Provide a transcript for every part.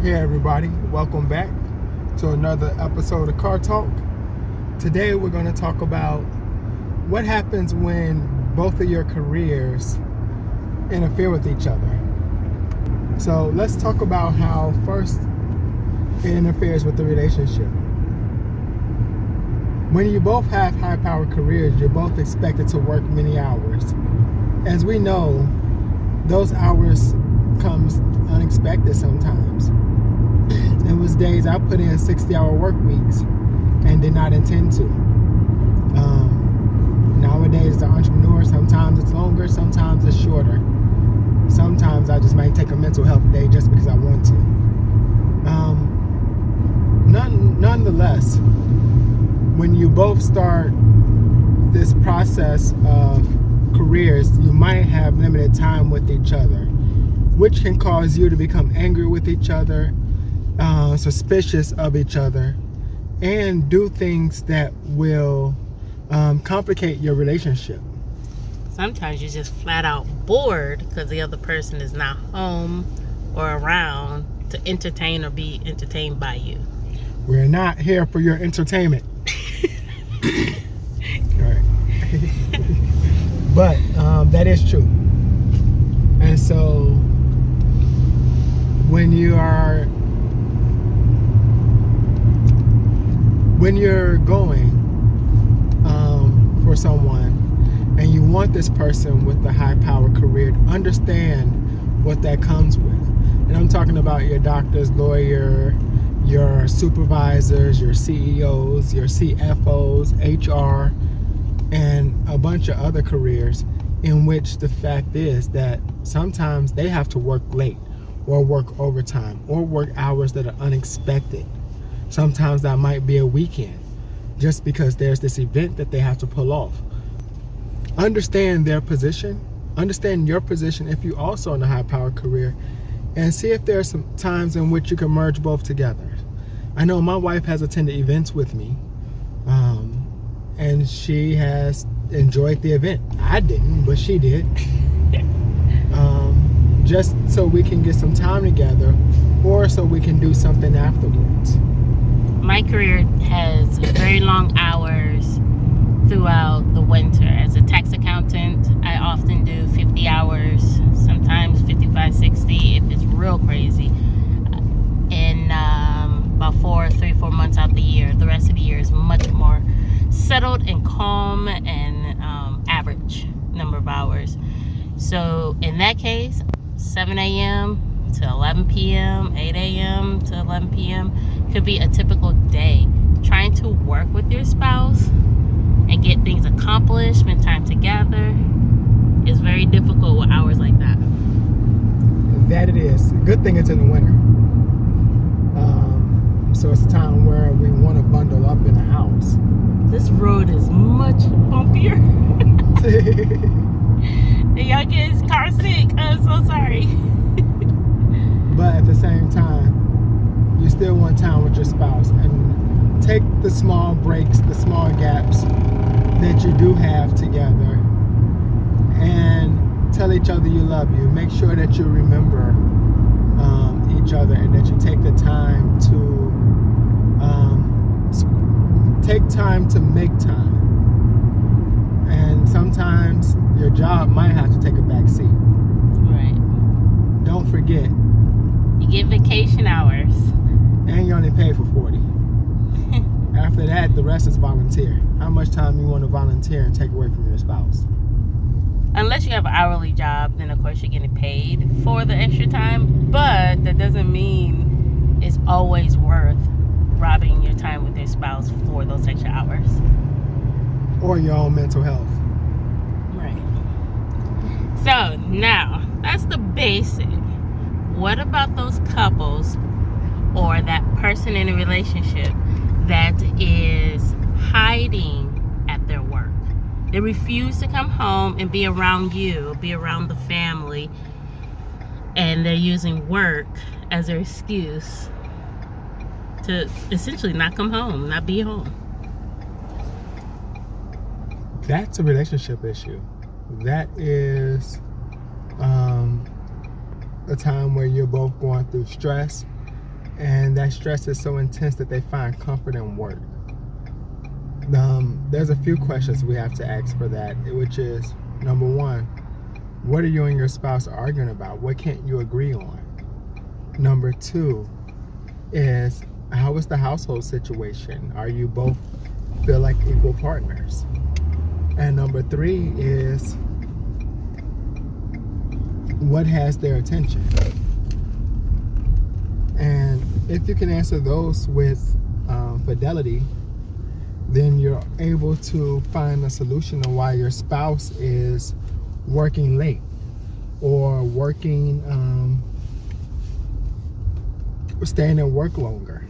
Hey everybody, welcome back to another episode of Car Talk. Today we're going to talk about what happens when both of your careers interfere with each other. So let's talk about how first it interferes with the relationship. When you both have high-powered careers, you're both expected to work many hours. As we know, those hours comes unexpected sometimes. It was days I put in 60-hour work weeks and did not intend to. Nowadays, the entrepreneur, sometimes it's longer, sometimes it's shorter. Sometimes I just might take a mental health day just because I want to. Nonetheless, when you both start this process of careers, you might have limited time with each other, which can cause you to become angry with each other, suspicious of each other, and do things that will complicate your relationship. Sometimes you're just flat out bored because the other person is not home or around to entertain or be entertained by you. We're not here for your entertainment. All right. But that is true. And so when you're going for someone and you want this person with the high power career, understand what that comes with. And I'm talking about your doctors, lawyer, your supervisors, your CEOs, your CFOs, HR, and a bunch of other careers in which the fact is that sometimes they have to work late or work overtime or work hours that are unexpected. Sometimes that might be a weekend just because there's this event that they have to pull off. Understand their position, understand your position if you also in a high power career, and see if there are some times in which you can merge both together. I know my wife has attended events with me, and she has enjoyed the event. I didn't, but she did. Just so we can get some time together, or so we can do something afterwards. My career has very long hours throughout the winter. As a tax accountant, I often do 50 hours, sometimes 55, 60 if it's real crazy. And about 3 or 4 months out the year. The rest of the year is much more settled and calm and average number of hours. So in that case, 7 a.m. to 11 p.m., 8 a.m. to 11 p.m. could be a typical day. Trying to work with your spouse and get things accomplished, spend time together, is very difficult with hours like that. That it is. Good thing it's in the winter. So it's a time where we want to bundle up in the house. This road is much bumpier. Y'all get car sick. I'm so sorry. But at the same time, you still want time with your spouse, and take the small breaks, the small gaps that you do have together, and tell each other you love you. Make sure that you remember each other, and that you take the time to make time. And sometimes your job might have to take a back seat. Right. Don't forget, you get vacation hours, and you're only paid for 40. After that, the rest is volunteer. How much time you want to volunteer and take away from your spouse? Unless you have an hourly job, then of course you're getting paid for the extra time. But that doesn't mean it's always worth robbing your time with your spouse for those extra hours. Or your own mental health. Right. So now, that's the basic. What about those couples or that person in a relationship that is hiding at their work? They refuse to come home and be around you, be around the family, and they're using work as their excuse to essentially not come home, not be home. That's a relationship issue. That is a time where you're both going through stress And that stress is so intense that they find comfort in work. There's a few questions we have to ask for that, which is, number one, what are you and your spouse arguing about? What can't you agree on? Number two is, how is the household situation? Are you both feel like equal partners? And number three is, what has their attention? And if you can answer those with fidelity, then you're able to find a solution to why your spouse is working late or working, staying at work longer.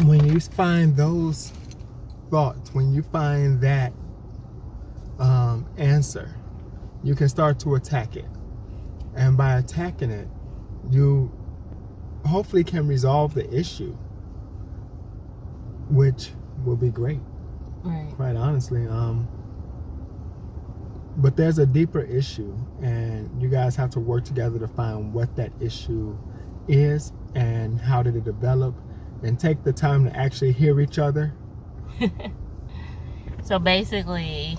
When you find those thoughts, when you find that answer, you can start to attack it. And by attacking it, you hopefully can resolve the issue, which will be great. Right. Quite honestly. But there's a deeper issue, and you guys have to work together to find what that issue is and how did it develop, and take the time to actually hear each other. So basically,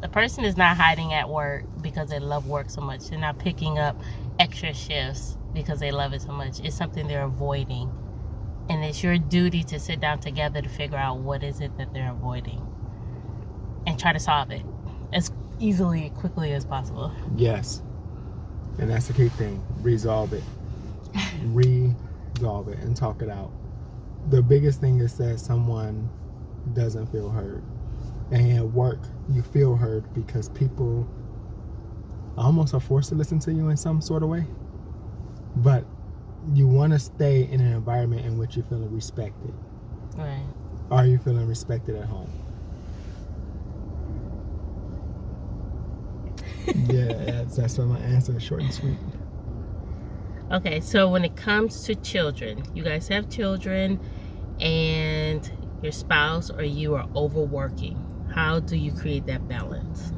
the person is not hiding at work because they love work so much. They're not picking up extra shifts because they love it so much. It's something they're avoiding. And it's your duty to sit down together to figure out what is it that they're avoiding and try to solve it as quickly as possible. Yes. And that's the key thing. Resolve it. Resolve it and talk it out. The biggest thing is that someone doesn't feel heard. And at work, you feel heard because people almost are forced to listen to you in some sort of way. But you want to stay in an environment in which you're feeling respected. Right. Are you feeling respected at home? Yeah, that's why my answer is short and sweet. Okay, so when it comes to children, you guys have children and your spouse or you are overworking. How do you create that balance?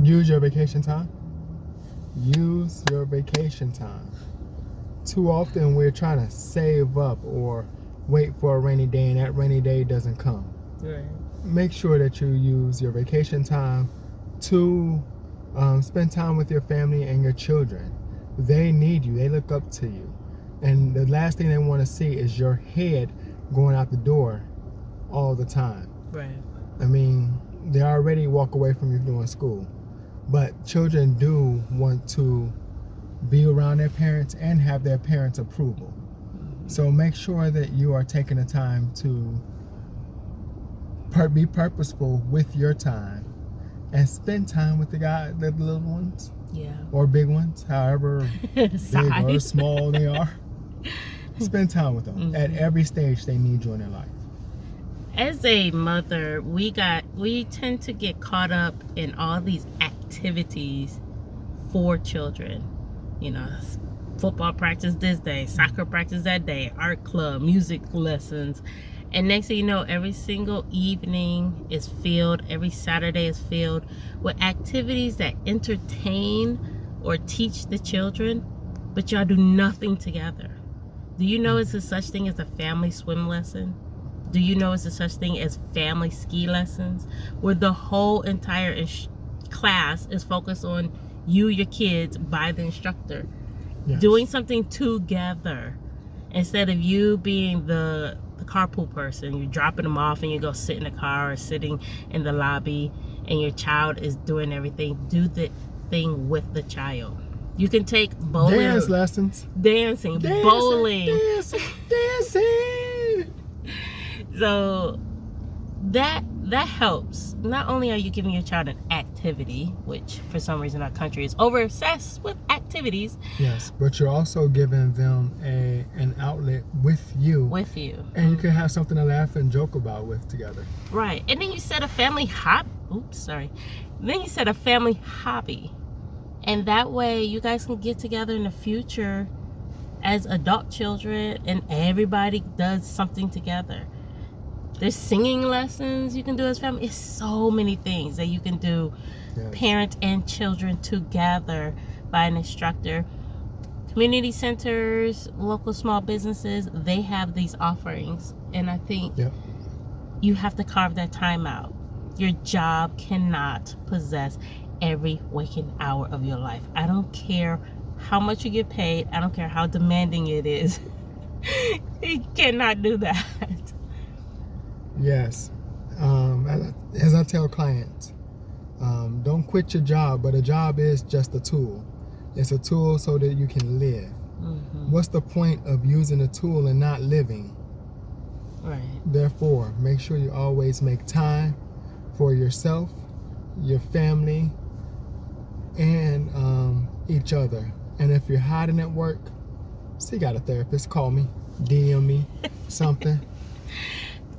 Use your vacation time. Use your vacation time. Too often we're trying to save up or wait for a rainy day, and that rainy day doesn't come. Right. Make sure that you use your vacation time to spend time with your family and your children. They need you. They look up to you. And the last thing they want to see is your head going out the door all the time. Right. I mean, they already walk away from you doing school. But children do want to be around their parents and have their parents' approval. So make sure that you are taking the time to be purposeful with your time and spend time with the little ones. Yeah. Or big ones, however big or small they are. Spend time with them. Mm-hmm. At every stage, they need you in their life. As a mother, we tend to get caught up in all these activities for children. You know, football practice this day, soccer practice that day, art club, music lessons. And next thing you know, every single evening is filled, every Saturday is filled with activities that entertain or teach the children, but y'all do nothing together. Do you know it's a such thing as a family swim lesson? Do you know it's a such thing as family ski lessons? Where the whole entire class is focused on you, your kids, by the instructor. Yes. Doing something together. Instead of you being the carpool person, you're dropping them off and you go sit in the car or sitting in the lobby and your child is doing everything. Do the thing with the child. You can take bowling. Dance lessons. Dancing, bowling. Dancing. So that helps. Not only are you giving your child an activity, which for some reason our country is over-obsessed with activities. Yes, but you're also giving them an outlet with you. With you. And you can have something to laugh and joke about with together. Right. And then you set a family Then you set a family hobby. And that way you guys can get together in the future as adult children and everybody does something together. There's singing lessons you can do as family. It's so many things that you can do, yes. Parents and children together by an instructor. community centers, local small businesses, they have these offerings. And I think you have to carve that time out. Your job cannot possess every waking hour of your life. I don't care how much you get paid. I don't care how demanding it is. You cannot do that. Yes. As I tell clients, don't quit your job, but a job is just a tool. It's a tool so that you can live. What's the point of using a tool and not living? Right. Therefore, make sure you always make time for yourself, your family, and each other. And if you're hiding at work, seek out a therapist. Call me, DM me, something.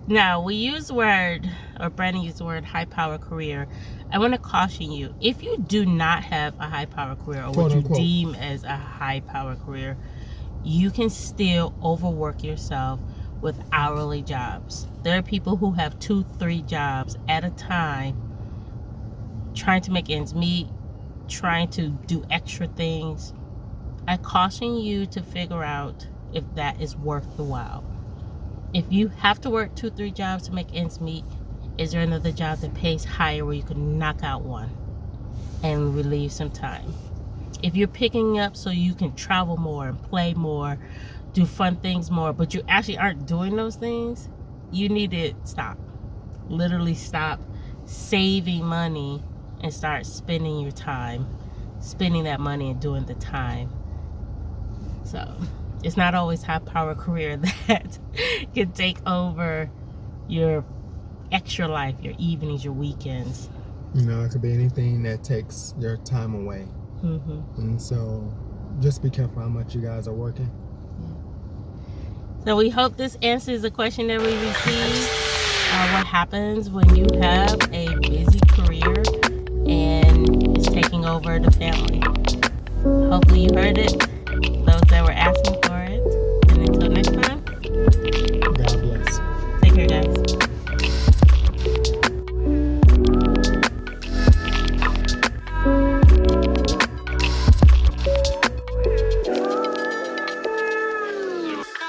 Now, we use the word, or Brandon used the word, high-power career. I want to caution you, if you do not have a high-power career, or what you deem as a high-power career, you can still overwork yourself with hourly jobs. There are people who have 2-3 jobs at a time, trying to make ends meet, trying to do extra things. I caution you to figure out if that is worth the while. If you have to work 2-3 jobs to make ends meet, is there another job that pays higher where you can knock out one and relieve some time? If you're picking up so you can travel more and play more, do fun things more, but you actually aren't doing those things, you need to stop. Literally stop saving money and start spending your time, spending that money and doing the time. So it's not always high power career that can take over your extra life, your evenings, your weekends. You know, it could be anything that takes your time away. And so just be careful how much you guys are working. So we hope this answers the question that we received. What happens when you have a busy career and it's taking over the family? Hopefully you heard it.